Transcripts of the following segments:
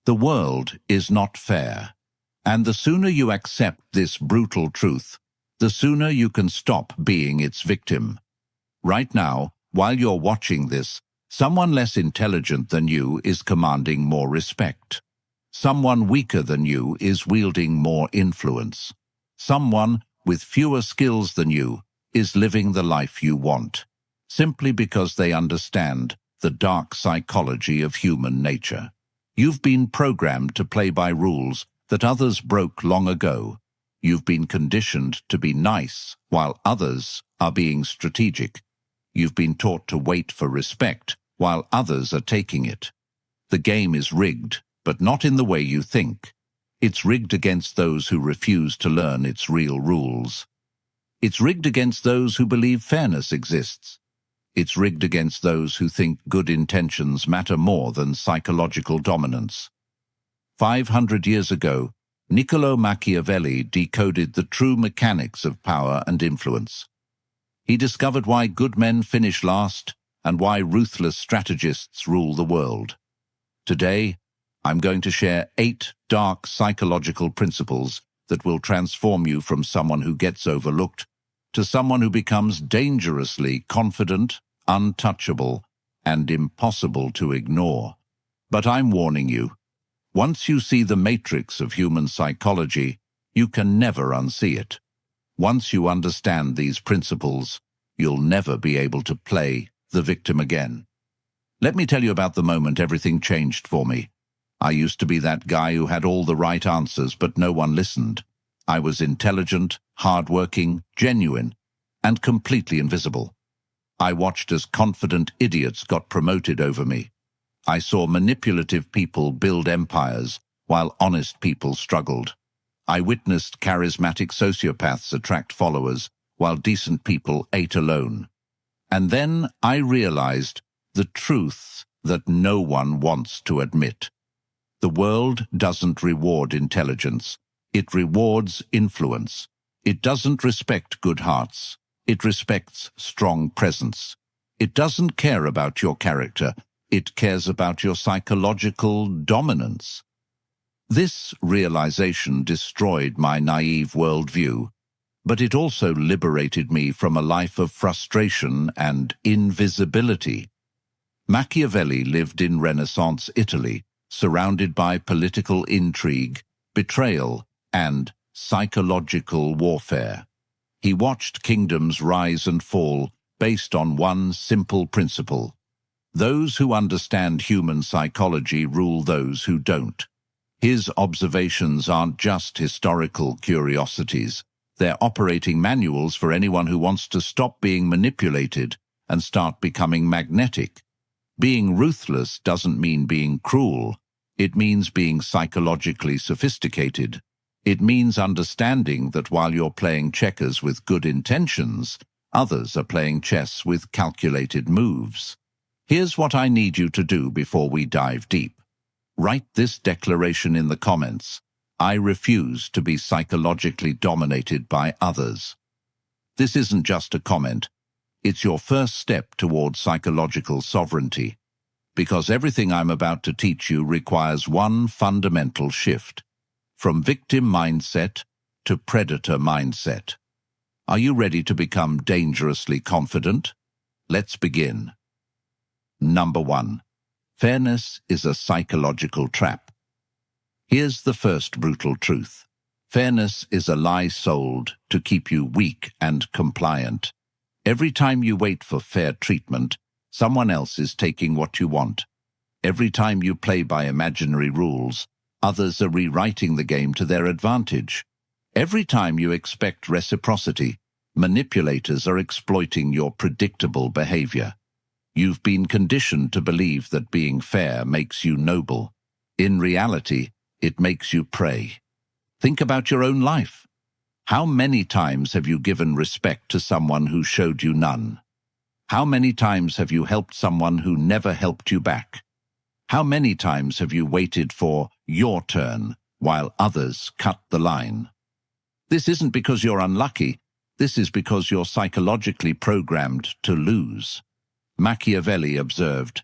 The world is not fair, and the sooner you accept this brutal truth, the sooner you can stop being its victim. Right now, while you're watching this, someone less intelligent than you is commanding more respect. Someone weaker than you is wielding more influence. Someone with fewer skills than you is living the life you want, simply because they understand the dark psychology of human nature. You've been programmed to play by rules that others broke long ago. You've been conditioned to be nice while others are being strategic. You've been taught to wait for respect while others are taking it. The game is rigged, but not in the way you think. It's rigged against those who refuse to learn its real rules. It's rigged against those who believe fairness exists. It's rigged against those who think good intentions matter more than psychological dominance. 500 years ago, Niccolo Machiavelli decoded the true mechanics of power and influence. He discovered why good men finish last and why ruthless strategists rule the world. Today, I'm going to share 8 dark psychological principles that will transform you from someone who gets overlooked to someone who becomes dangerously confident, untouchable, and impossible to ignore. But I'm warning you, once you see the matrix of human psychology, you can never unsee it. Once you understand these principles, you'll never be able to play the victim again. Let me tell you about the moment everything changed for me. I used to be that guy who had all the right answers, but no one listened. I was intelligent, hardworking, genuine, and completely invisible. I watched as confident idiots got promoted over me. I saw manipulative people build empires, while honest people struggled. I witnessed charismatic sociopaths attract followers, while decent people ate alone. And then I realized the truth that no one wants to admit. The world doesn't reward intelligence. It rewards influence. It doesn't respect good hearts. It respects strong presence. It doesn't care about your character. It cares about your psychological dominance. This realization destroyed my naive worldview, but it also liberated me from a life of frustration and invisibility. Machiavelli lived in Renaissance Italy, surrounded by political intrigue, betrayal, and psychological warfare. He watched kingdoms rise and fall based on one simple principle. Those who understand human psychology rule those who don't. His observations aren't just historical curiosities. They're operating manuals for anyone who wants to stop being manipulated and start becoming magnetic. Being ruthless doesn't mean being cruel. It means being psychologically sophisticated. It means understanding that while you're playing checkers with good intentions, others are playing chess with calculated moves. Here's what I need you to do before we dive deep. Write this declaration in the comments. I refuse to be psychologically dominated by others. This isn't just a comment. It's your first step towards psychological sovereignty, because everything I'm about to teach you requires one fundamental shift, from victim mindset to predator mindset. Are you ready to become dangerously confident? Let's begin. Number 1. Fairness is a psychological trap. Here's the first brutal truth. Fairness is a lie sold to keep you weak and compliant. Every time you wait for fair treatment, someone else is taking what you want. Every time you play by imaginary rules, others are rewriting the game to their advantage. Every time you expect reciprocity, manipulators are exploiting your predictable behavior. You've been conditioned to believe that being fair makes you noble. In reality, it makes you prey. Think about your own life. How many times have you given respect to someone who showed you none? How many times have you helped someone who never helped you back? How many times have you waited for your turn while others cut the line? This isn't because you're unlucky. This is because you're psychologically programmed to lose. Machiavelli observed,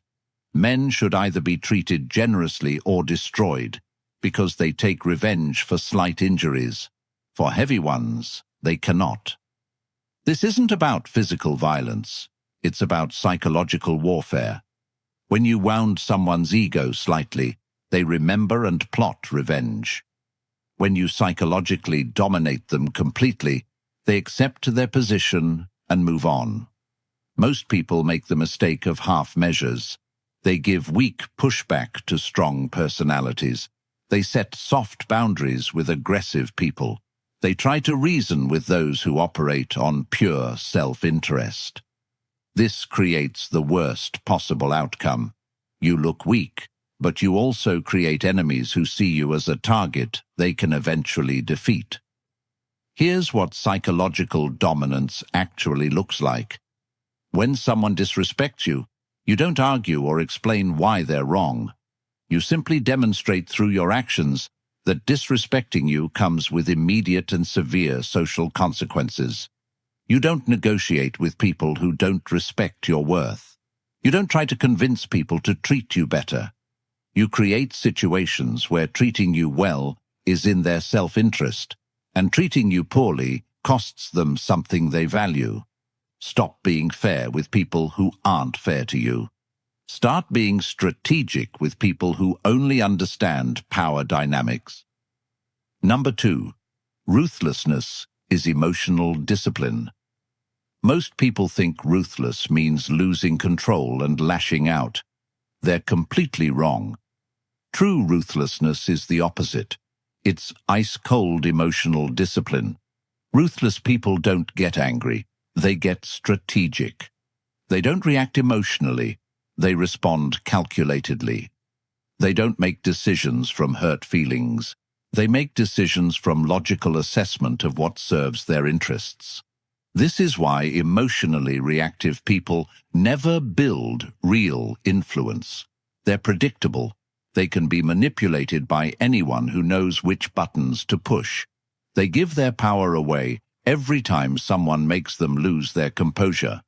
Men should either be treated generously or destroyed, because they take revenge for slight injuries. For heavy ones, they cannot. This isn't about physical violence. It's about psychological warfare. When you wound someone's ego slightly, they remember and plot revenge. When you psychologically dominate them completely, they accept their position and move on. Most people make the mistake of half measures. They give weak pushback to strong personalities. They set soft boundaries with aggressive people. They try to reason with those who operate on pure self-interest. This creates the worst possible outcome. You look weak, but you also create enemies who see you as a target they can eventually defeat. Here's what psychological dominance actually looks like. When someone disrespects you, you don't argue or explain why they're wrong. You simply demonstrate through your actions that disrespecting you comes with immediate and severe social consequences. You don't negotiate with people who don't respect your worth. You don't try to convince people to treat you better. You create situations where treating you well is in their self-interest, and treating you poorly costs them something they value. Stop being fair with people who aren't fair to you. Start being strategic with people who only understand power dynamics. Number 2, ruthlessness is emotional discipline. Most people think ruthless means losing control and lashing out. They're completely wrong. True ruthlessness is the opposite. It's ice-cold emotional discipline. Ruthless people don't get angry. They get strategic. They don't react emotionally. They respond calculatedly. They don't make decisions from hurt feelings. They make decisions from logical assessment of what serves their interests. This is why emotionally reactive people never build real influence. They're predictable. They can be manipulated by anyone who knows which buttons to push. They give their power away every time someone makes them lose their composure.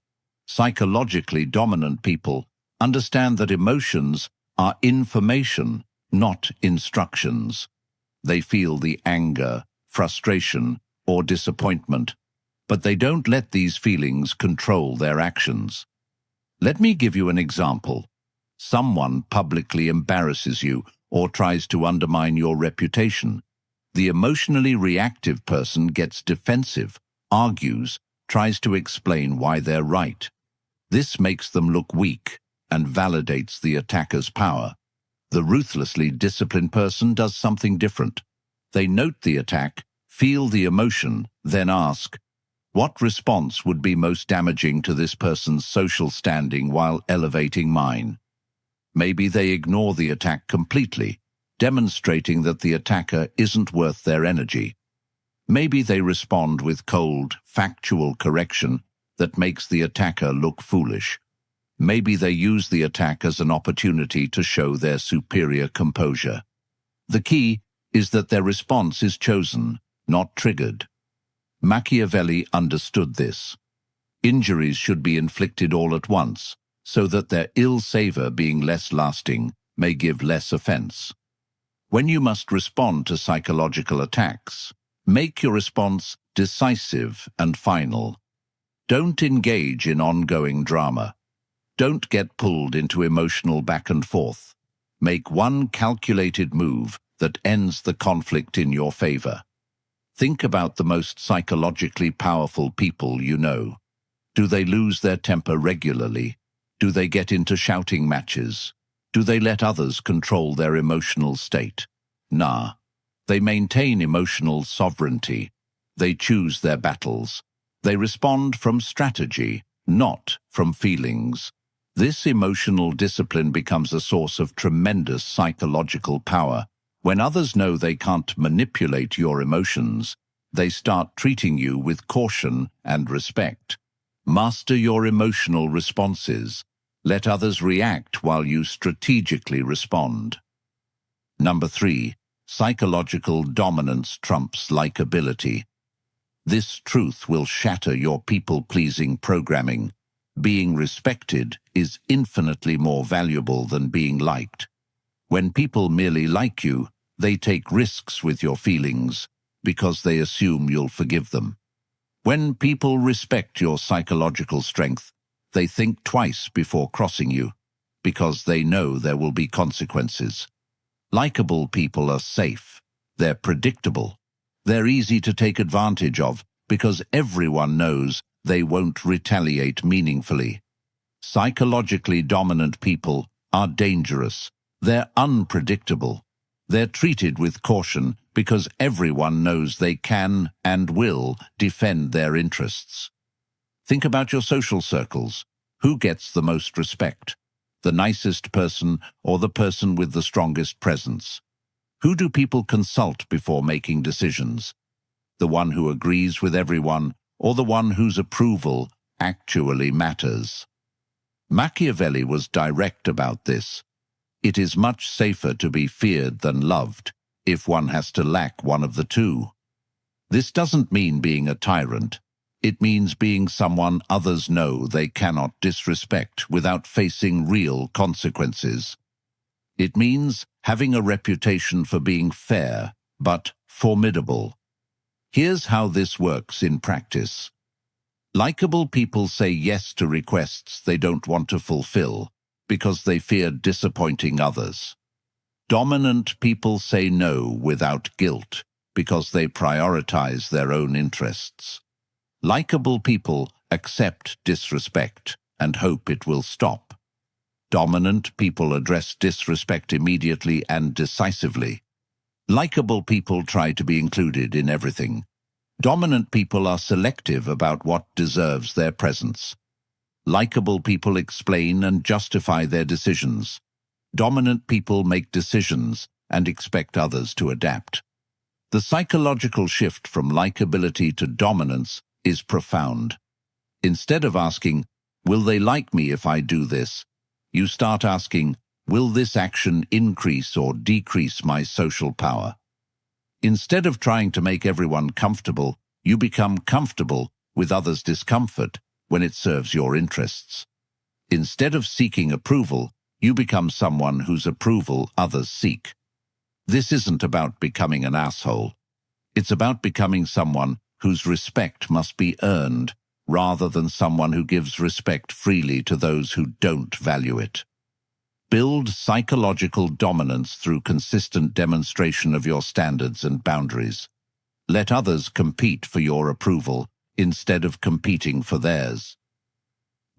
Psychologically dominant people understand that emotions are information, not instructions. They feel the anger, frustration, or disappointment, but they don't let these feelings control their actions. Let me give you an example. Someone publicly embarrasses you or tries to undermine your reputation. The emotionally reactive person gets defensive, argues, tries to explain why they're right. This makes them look weak and validates the attacker's power. The ruthlessly disciplined person does something different. They note the attack, feel the emotion, then ask, what response would be most damaging to this person's social standing while elevating mine? Maybe they ignore the attack completely, demonstrating that the attacker isn't worth their energy. Maybe they respond with cold, factual correction that makes the attacker look foolish. Maybe they use the attack as an opportunity to show their superior composure. The key is that their response is chosen, not triggered. Machiavelli understood this. Injuries should be inflicted all at once, so that their ill savor, being less lasting, may give less offense. When you must respond to psychological attacks, make your response decisive and final. Don't engage in ongoing drama. Don't get pulled into emotional back and forth. Make one calculated move that ends the conflict in your favor. Think about the most psychologically powerful people you know. Do they lose their temper regularly? Do they get into shouting matches? Do they let others control their emotional state? Nah. They maintain emotional sovereignty. They choose their battles. They respond from strategy, not from feelings. This emotional discipline becomes a source of tremendous psychological power. When others know they can't manipulate your emotions, they start treating you with caution and respect. Master your emotional responses. Let others react while you strategically respond. Number 3, psychological dominance trumps likability. This truth will shatter your people-pleasing programming. Being respected is infinitely more valuable than being liked. When people merely like you, they take risks with your feelings because they assume you'll forgive them. When people respect your psychological strength, they think twice before crossing you because they know there will be consequences. Likeable people are safe. They're predictable. They're easy to take advantage of because everyone knows they won't retaliate meaningfully. Psychologically dominant people are dangerous. They're unpredictable. They're treated with caution because everyone knows they can and will defend their interests. Think about your social circles. Who gets the most respect? The nicest person or the person with the strongest presence? Who do people consult before making decisions? The one who agrees with everyone or the one whose approval actually matters? Machiavelli was direct about this. It is much safer to be feared than loved if one has to lack one of the two. This doesn't mean being a tyrant. It means being someone others know they cannot disrespect without facing real consequences. It means having a reputation for being fair, but formidable. Here's how this works in practice. Likeable people say yes to requests they don't want to fulfill because they fear disappointing others. Dominant people say no without guilt because they prioritize their own interests. Likeable people accept disrespect and hope it will stop. Dominant people address disrespect immediately and decisively. Likeable people try to be included in everything. Dominant people are selective about what deserves their presence. Likeable people explain and justify their decisions. Dominant people make decisions and expect others to adapt. The psychological shift from likability to dominance is profound. Instead of asking, "Will they like me if I do this?" you start asking, "Will this action increase or decrease my social power?" Instead of trying to make everyone comfortable, you become comfortable with others' discomfort when it serves your interests. Instead of seeking approval, you become someone whose approval others seek. This isn't about becoming an asshole. It's about becoming someone whose respect must be earned, rather than someone who gives respect freely to those who don't value it. Build psychological dominance through consistent demonstration of your standards and boundaries. Let others compete for your approval instead of competing for theirs.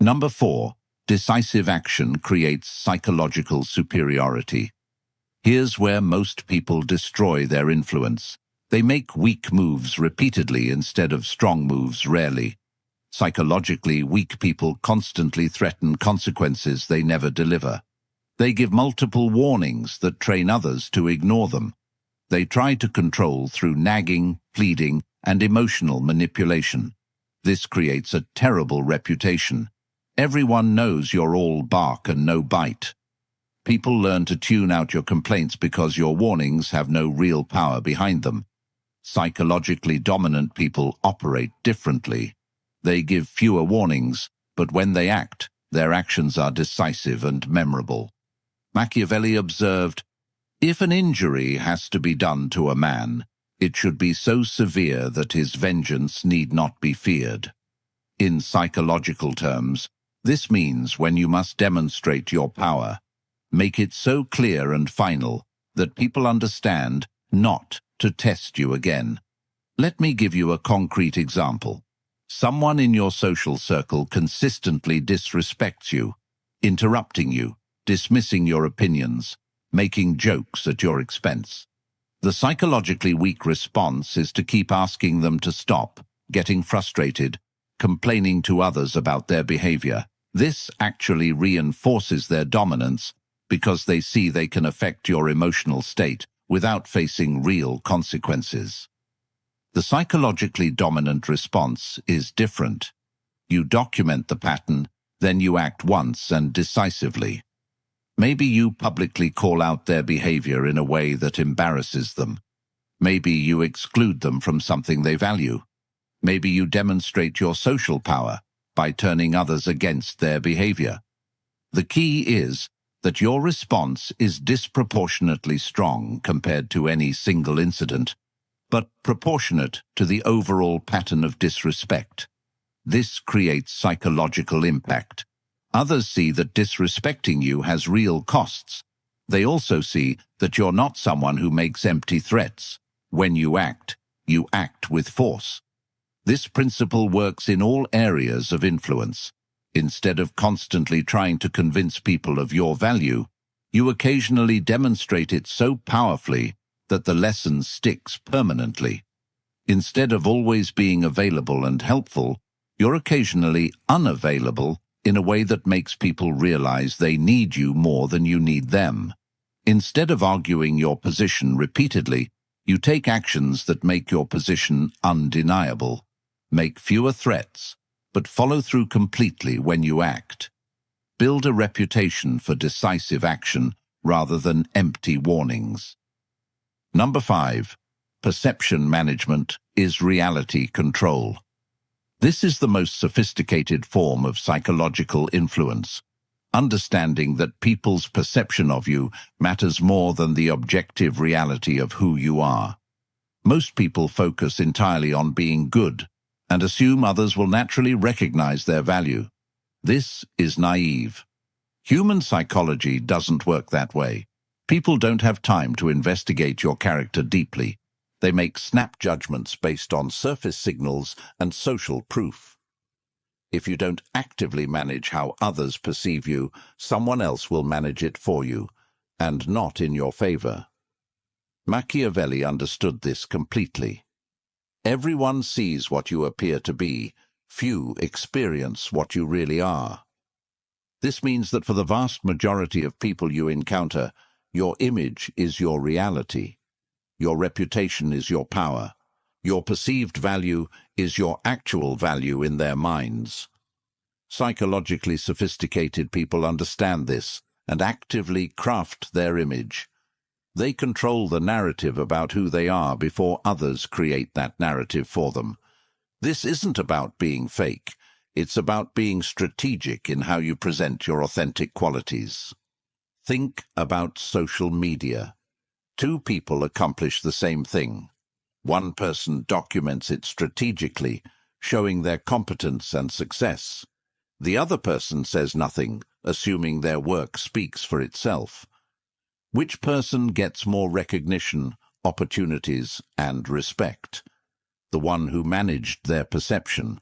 Number 4, decisive action creates psychological superiority. Here's where most people destroy their influence. They make weak moves repeatedly instead of strong moves rarely. Psychologically weak people constantly threaten consequences they never deliver. They give multiple warnings that train others to ignore them. They try to control through nagging, pleading, and emotional manipulation. This creates a terrible reputation. Everyone knows you're all bark and no bite. People learn to tune out your complaints because your warnings have no real power behind them. Psychologically dominant people operate differently. They give fewer warnings, but when they act, their actions are decisive and memorable. Machiavelli observed, "If an injury has to be done to a man, it should be so severe that his vengeance need not be feared." In psychological terms, this means when you must demonstrate your power, make it so clear and final that people understand not to test you again. Let me give you a concrete example. Someone in your social circle consistently disrespects you, interrupting you, dismissing your opinions, making jokes at your expense. The psychologically weak response is to keep asking them to stop, getting frustrated, complaining to others about their behavior. This actually reinforces their dominance because they see they can affect your emotional state without facing real consequences. The psychologically dominant response is different. You document the pattern, then you act once and decisively. Maybe you publicly call out their behavior in a way that embarrasses them. Maybe you exclude them from something they value. Maybe you demonstrate your social power, by turning others against their behavior. The key is that your response is disproportionately strong compared to any single incident, but proportionate to the overall pattern of disrespect. This creates psychological impact. Others see that disrespecting you has real costs. They also see that you're not someone who makes empty threats. When you act with force. This principle works in all areas of influence. Instead of constantly trying to convince people of your value, you occasionally demonstrate it so powerfully that the lesson sticks permanently. Instead of always being available and helpful, you're occasionally unavailable in a way that makes people realize they need you more than you need them. Instead of arguing your position repeatedly, you take actions that make your position undeniable. Make fewer threats, but follow through completely when you act. Build a reputation for decisive action rather than empty warnings. Number 5. Perception management is reality control. This is the most sophisticated form of psychological influence. Understanding that people's perception of you matters more than the objective reality of who you are. Most people focus entirely on being good and assume others will naturally recognize their value. This is naive. Human psychology doesn't work that way. People don't have time to investigate your character deeply. They make snap judgments based on surface signals and social proof. If you don't actively manage how others perceive you, someone else will manage it for you, and not in your favor. Machiavelli understood this completely. Everyone sees what you appear to be. Few experience what you really are. This means that for the vast majority of people you encounter, your image is your reality. Your reputation is your power. Your perceived value is your actual value in their minds. Psychologically sophisticated people understand this and actively craft their image. They control the narrative about who they are before others create that narrative for them. This isn't about being fake. It's about being strategic in how you present your authentic qualities. Think about social media. Two people accomplish the same thing. One person documents it strategically, showing their competence and success. The other person says nothing, assuming their work speaks for itself. Which person gets more recognition, opportunities, and respect? The one who managed their perception.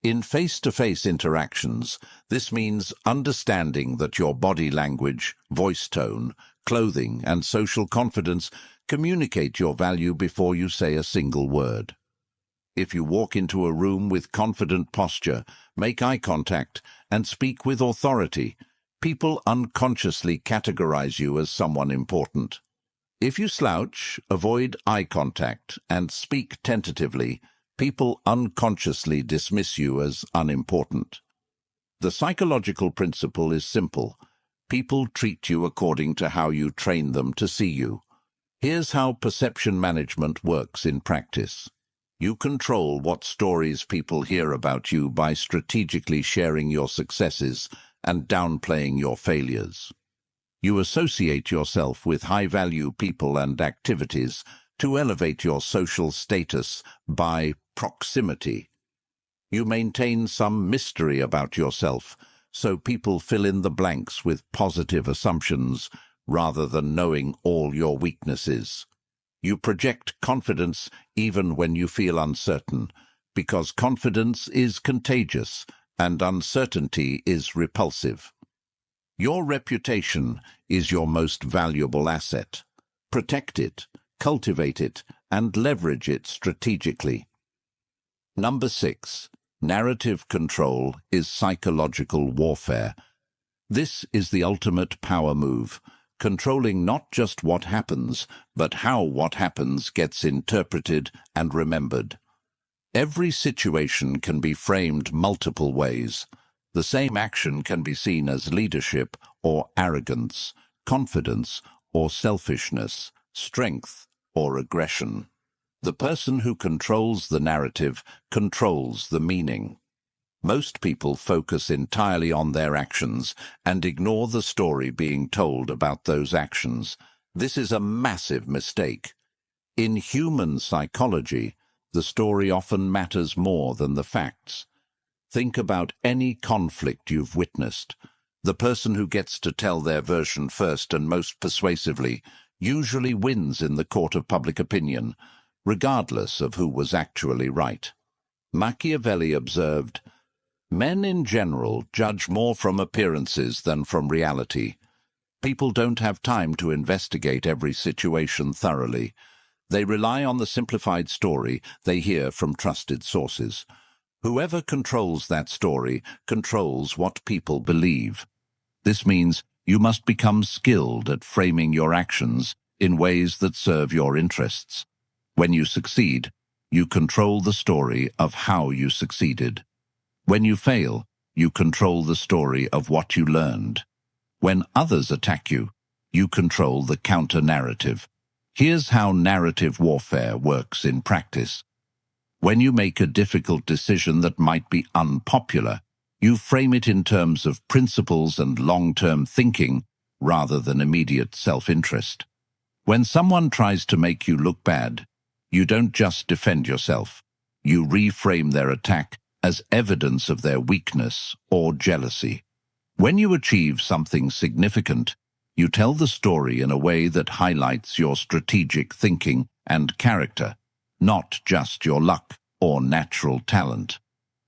In face-to-face interactions, this means understanding that your body language, voice tone, clothing, and social confidence communicate your value before you say a single word. If you walk into a room with confident posture, make eye contact, and speak with authority, people unconsciously categorize you as someone important. If you slouch, avoid eye contact, and speak tentatively, people unconsciously dismiss you as unimportant. The psychological principle is simple. People treat you according to how you train them to see you. Here's how perception management works in practice. You control what stories people hear about you by strategically sharing your successes and downplaying your failures. You associate yourself with high-value people and activities to elevate your social status by proximity. You maintain some mystery about yourself, so people fill in the blanks with positive assumptions rather than knowing all your weaknesses. You project confidence even when you feel uncertain, because confidence is contagious and uncertainty is repulsive. Your reputation is your most valuable asset. Protect it, cultivate it, and leverage it strategically. Number 6. Narrative control is psychological warfare. This is the ultimate power move, controlling not just what happens, but how what happens gets interpreted and remembered. Every situation can be framed multiple ways. The same action can be seen as leadership or arrogance, confidence or selfishness, strength or aggression. The person who controls the narrative controls the meaning. Most people focus entirely on their actions and ignore the story being told about those actions. This is a massive mistake. In human psychology, the story often matters more than the facts. Think about any conflict you've witnessed. The person who gets to tell their version first and most persuasively usually wins in the court of public opinion, regardless of who was actually right. Machiavelli observed, "Men in general judge more from appearances than from reality. People don't have time to investigate every situation thoroughly. They rely on the simplified story they hear from trusted sources. Whoever controls that story controls what people believe." This means you must become skilled at framing your actions in ways that serve your interests. When you succeed, you control the story of how you succeeded. When you fail, you control the story of what you learned. When others attack you, you control the counter-narrative. Here's how narrative warfare works in practice. When you make a difficult decision that might be unpopular, you frame it in terms of principles and long-term thinking rather than immediate self-interest. When someone tries to make you look bad, you don't just defend yourself. You reframe their attack as evidence of their weakness or jealousy. When you achieve something significant, you tell the story in a way that highlights your strategic thinking and character, not just your luck or natural talent.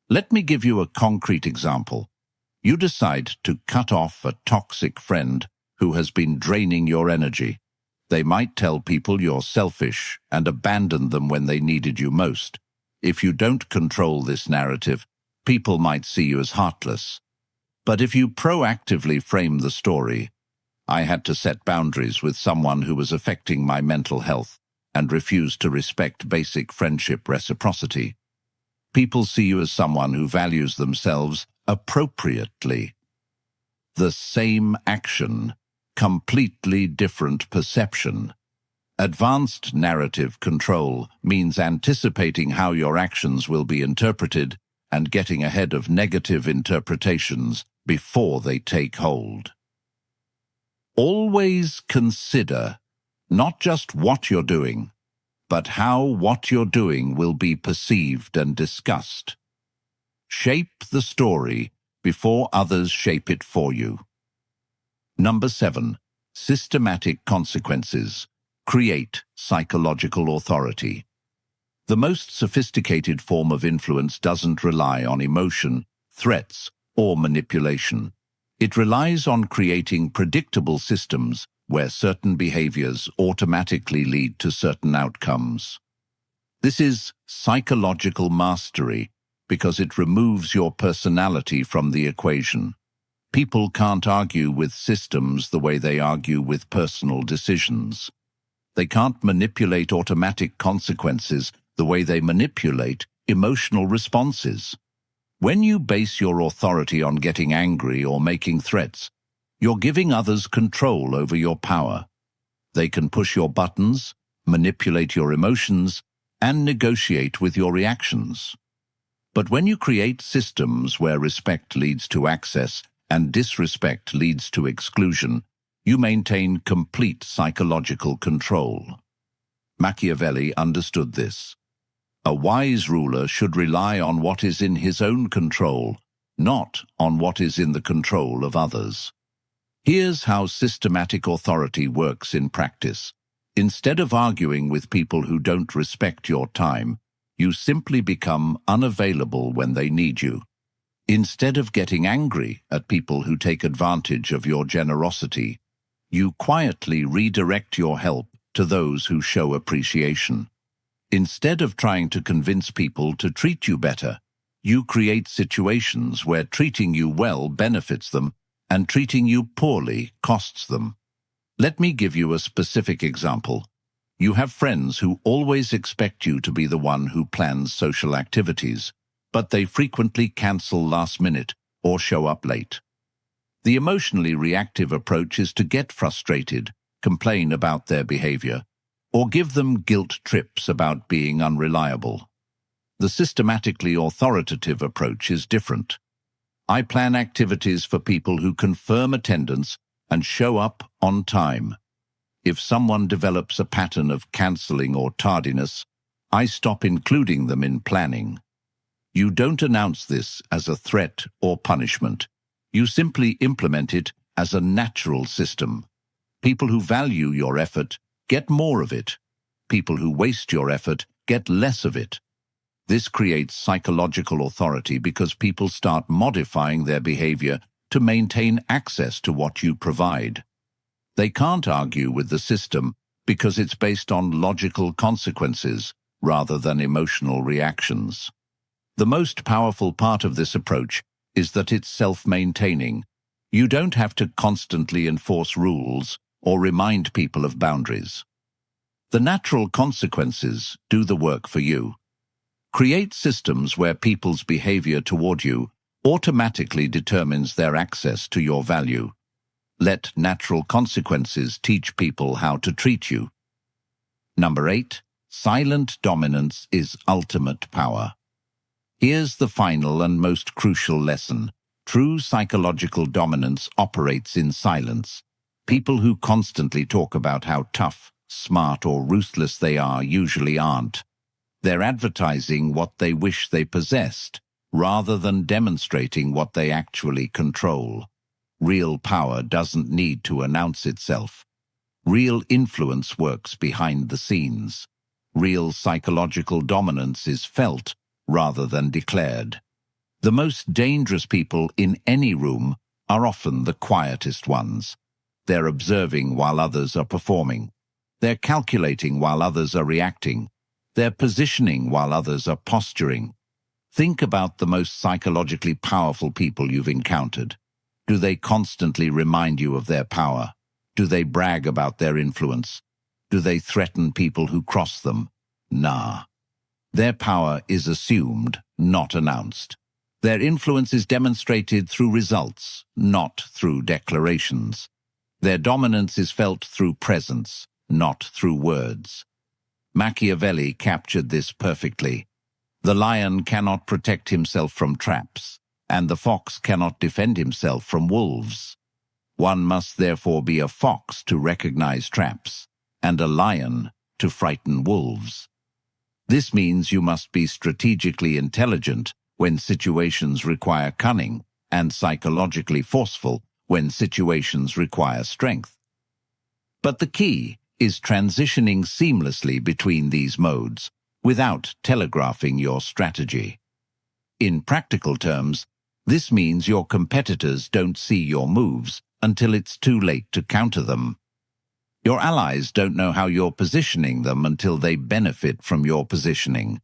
Let me give you a concrete example. You decide to cut off a toxic friend who has been draining your energy. They might tell people you're selfish and abandon them when they needed you most. If you don't control this narrative, people might see you as heartless. But if you proactively frame the story, "I had to set boundaries with someone who was affecting my mental health and refused to respect basic friendship reciprocity," people see you as someone who values themselves appropriately. The same action, completely different perception. Advanced narrative control means anticipating how your actions will be interpreted and getting ahead of negative interpretations before they take hold. Always consider not just what you're doing, but how what you're doing will be perceived and discussed. Shape the story before others shape it for you. Number 7. Systematic consequences. Create psychological authority. The most sophisticated form of influence doesn't rely on emotion, threats, or manipulation. It relies on creating predictable systems where certain behaviors automatically lead to certain outcomes. This is psychological mastery because it removes your personality from the equation. People can't argue with systems the way they argue with personal decisions. They can't manipulate automatic consequences the way they manipulate emotional responses. When you base your authority on getting angry or making threats, you're giving others control over your power. They can push your buttons, manipulate your emotions, and negotiate with your reactions. But when you create systems where respect leads to access and disrespect leads to exclusion, you maintain complete psychological control. Machiavelli understood this. A wise ruler should rely on what is in his own control, not on what is in the control of others. Here's how systematic authority works in practice. Instead of arguing with people who don't respect your time, you simply become unavailable when they need you. Instead of getting angry at people who take advantage of your generosity, you quietly redirect your help to those who show appreciation. Instead of trying to convince people to treat you better, you create situations where treating you well benefits them and treating you poorly costs them. Let me give you a specific example. You have friends who always expect you to be the one who plans social activities, but they frequently cancel last minute or show up late. The emotionally reactive approach is to get frustrated, complain about their behavior, or give them guilt trips about being unreliable. The systematically authoritative approach is different. I plan activities for people who confirm attendance and show up on time. If someone develops a pattern of cancelling or tardiness, I stop including them in planning. You don't announce this as a threat or punishment. You simply implement it as a natural system. People who value your effort get more of it. People who waste your effort get less of it. This creates psychological authority because people start modifying their behavior to maintain access to what you provide. They can't argue with the system because it's based on logical consequences rather than emotional reactions. The most powerful part of this approach is that it's self-maintaining. You don't have to constantly enforce rules or remind people of boundaries. The natural consequences do the work for you. Create systems where people's behavior toward you automatically determines their access to your value. Let natural consequences teach people how to treat you. Number 8. Silent dominance is ultimate power. Here's the final and most crucial lesson. True psychological dominance operates in silence. People who constantly talk about how tough, smart, or ruthless they are usually aren't. They're advertising what they wish they possessed, rather than demonstrating what they actually control. Real power doesn't need to announce itself. Real influence works behind the scenes. Real psychological dominance is felt rather than declared. The most dangerous people in any room are often the quietest ones. They're observing while others are performing. They're calculating while others are reacting. They're positioning while others are posturing. Think about the most psychologically powerful people you've encountered. Do they constantly remind you of their power? Do they brag about their influence? Do they threaten people who cross them? Nah. Their power is assumed, not announced. Their influence is demonstrated through results, not through declarations. Their dominance is felt through presence, not through words. Machiavelli captured this perfectly. The lion cannot protect himself from traps, and the fox cannot defend himself from wolves. One must therefore be a fox to recognize traps, and a lion to frighten wolves. This means you must be strategically intelligent when situations require cunning, and psychologically forceful when situations require strength. But the key is transitioning seamlessly between these modes without telegraphing your strategy. In practical terms, this means your competitors don't see your moves until it's too late to counter them. Your allies don't know how you're positioning them until they benefit from your positioning.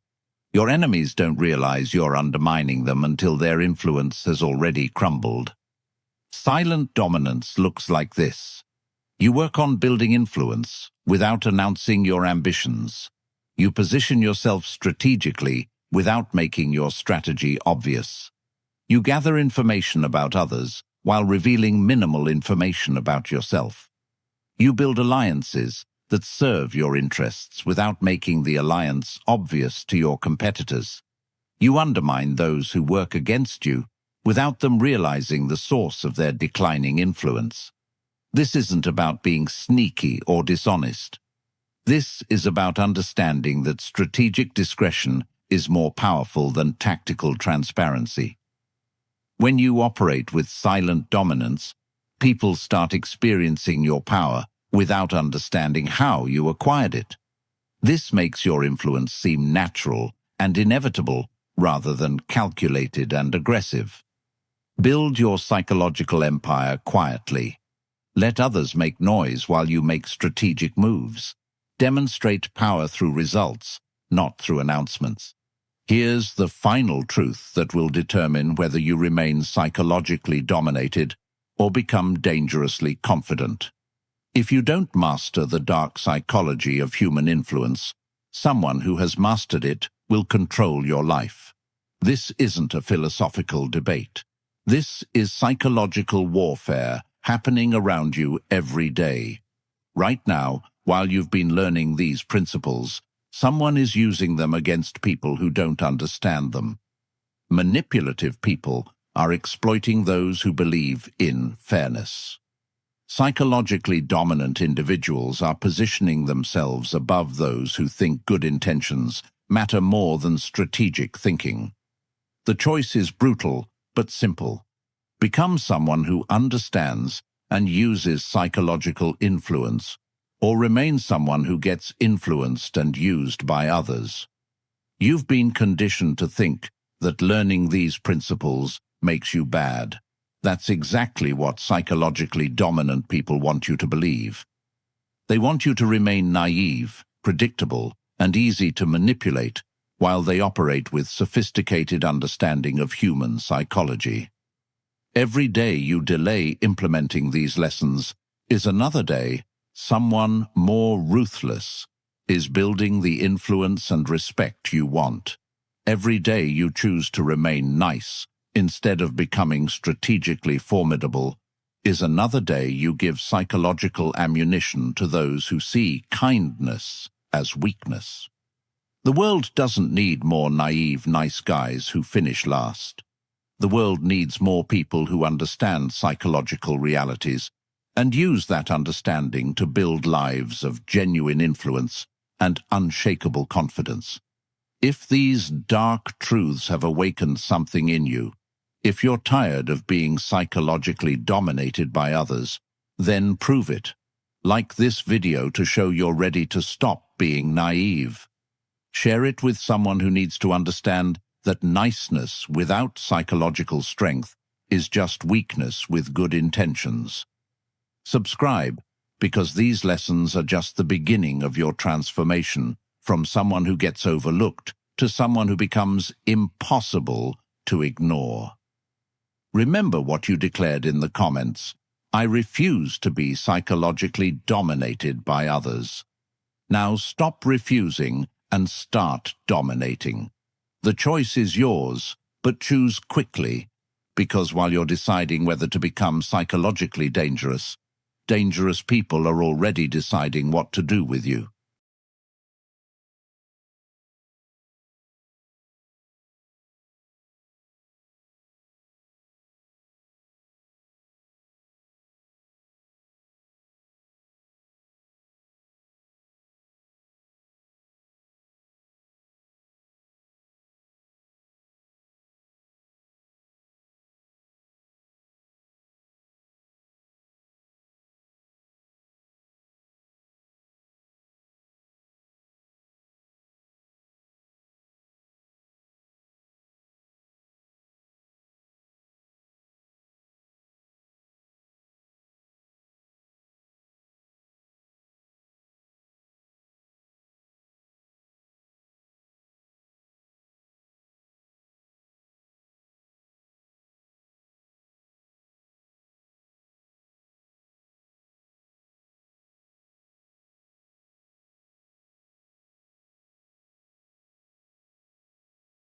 Your enemies don't realize you're undermining them until their influence has already crumbled. Silent dominance looks like this. You work on building influence without announcing your ambitions. You position yourself strategically without making your strategy obvious. You gather information about others while revealing minimal information about yourself. You build alliances that serve your interests without making the alliance obvious to your competitors. You undermine those who work against you without them realizing the source of their declining influence. This isn't about being sneaky or dishonest. This is about understanding that strategic discretion is more powerful than tactical transparency. When you operate with silent dominance, people start experiencing your power without understanding how you acquired it. This makes your influence seem natural and inevitable rather than calculated and aggressive. Build your psychological empire quietly. Let others make noise while you make strategic moves. Demonstrate power through results, not through announcements. Here's the final truth that will determine whether you remain psychologically dominated or become dangerously confident. If you don't master the dark psychology of human influence, someone who has mastered it will control your life. This isn't a philosophical debate. This is psychological warfare happening around you every day. Right now, while you've been learning these principles, Someone is using them against people who don't understand them. Manipulative people are exploiting those who believe in fairness. Psychologically dominant individuals are positioning themselves above those who think good intentions matter more than strategic thinking. The choice is brutal but simple. Become someone who understands and uses psychological influence, or remain someone who gets influenced and used by others. You've been conditioned to think that learning these principles makes you bad. That's exactly what psychologically dominant people want you to believe. They want you to remain naive, predictable, and easy to manipulate while they operate with sophisticated understanding of human psychology. Every day you delay implementing these lessons is another day someone more ruthless is building the influence and respect you want. Every day you choose to remain nice instead of becoming strategically formidable is another day you give psychological ammunition to those who see kindness as weakness. The world doesn't need more naive, nice guys who finish last. The world needs more people who understand psychological realities and use that understanding to build lives of genuine influence and unshakable confidence. If these dark truths have awakened something in you, if you're tired of being psychologically dominated by others, then prove it. Like this video to show you're ready to stop being naive. Share it with someone who needs to understand that niceness without psychological strength is just weakness with good intentions. Subscribe, because these lessons are just the beginning of your transformation from someone who gets overlooked to someone who becomes impossible to ignore. Remember what you declared in the comments. I refuse to be psychologically dominated by others. Now stop refusing and start dominating. The choice is yours, but choose quickly, because while you're deciding whether to become psychologically dangerous, dangerous people are already deciding what to do with you.